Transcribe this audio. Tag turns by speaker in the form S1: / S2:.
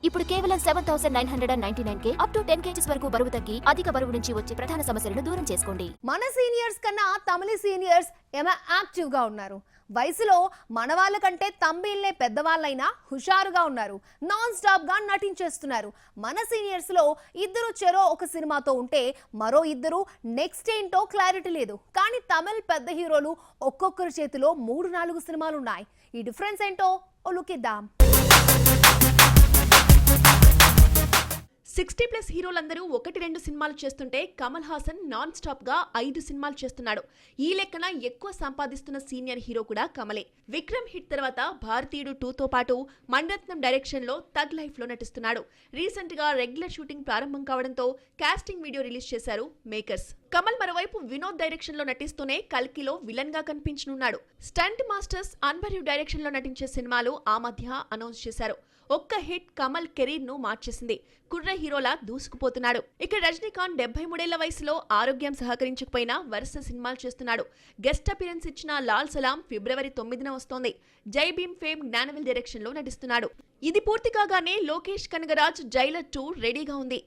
S1: ఇప్పుడు కేవలం 7,999K up to 10 kgs వరకు బరువు తగ్గి అధిక బరువు నుంచి వచ్చే ప్రధాన సమస్యలను దూరం చేసుకోండి.
S2: మన సీనియర్స్ కన్నా తమిళ సీనియర్స్ ఏమో యాక్టివ్ గా ఉన్నారు. వయసులో మన వాళ్ళ కంటే తమిళ్లే పెద్దవాళ్ళైనా హుషారుగా ఉన్నారు. నాన్ స్టాప్ గా నటించేస్తున్నారు. మన సీనియర్స్ లో ఇద్దరు చెరో ఒక సినిమాతో ఉంటే మరో ఇద్దరు నెక్స్ట్ ఏంటో క్లారిటీ లేదు. కానీ తమిళ్ పెద్ద హీరోలు ఒక్కొక్కరి చేతిలో 3-4 సినిమాలు ఉన్నాయి. ఈ డిఫరెన్స్ ఏంటో ఓ లుక్ ఇద్దాం.
S3: 60+ హీరోలందరూ 1-2 సినిమాలు చేస్తుంటే కమల్ హాసన్ నాన్ స్టాప్ గా 5 సినిమాలు చేస్తున్నాడు. ఈ లెక్కన ఎక్కువ సంపాదిస్తున్న సీనియర్ హీరో కూడా కమలే. విక్రమ్ హిట్ తర్వాత భారతీయుడు 2తో పాటు మణిరత్నం డైరెక్షన్ లో థగ్ లైఫ్ లో నటిస్తున్నాడు. రీసెంట్ గా రెగ్యులర్ షూటింగ్ ప్రారంభం కావడంతో కాస్టింగ్ వీడియో రిలీజ్ చేశారు మేకర్స్. కమల్ మరోవైపు వినోద్ డైరెక్షన్ లో నటిస్తూనే కల్కిలో విలన్ గా కనిపించనున్నాడు. స్టంట్ మాస్టర్స్ అన్బర్యు డైరెక్షన్ లో నటించే సినిమాలు ఆ మధ్య అనౌన్స్ చేశారు. ఒక్క హిట్ కమల్ కెరీర్ ను మార్చేసింది. కుర్ర హీరోలా దూసుకుపోతున్నాడు. ఇక రజనీకాంత్ 73 ఏళ్ల వయసులో ఆరోగ్యం సహకరించకపోయినా వరుస సినిమాలు చేస్తున్నాడు. గెస్ట్ అపిరెన్స్ ఇచ్చిన లాల్ సలాం ఫిబ్రవరి 9న వస్తోంది. జై భీమ్ ఫేమ్ జ్ఞానవేల్ డైరెక్షన్ లో నటిస్తున్నాడు. ఇది పూర్తి కాగానే లోకేష్ కనగరాజ్ జైలర్ 2 రెడీగా ఉంది.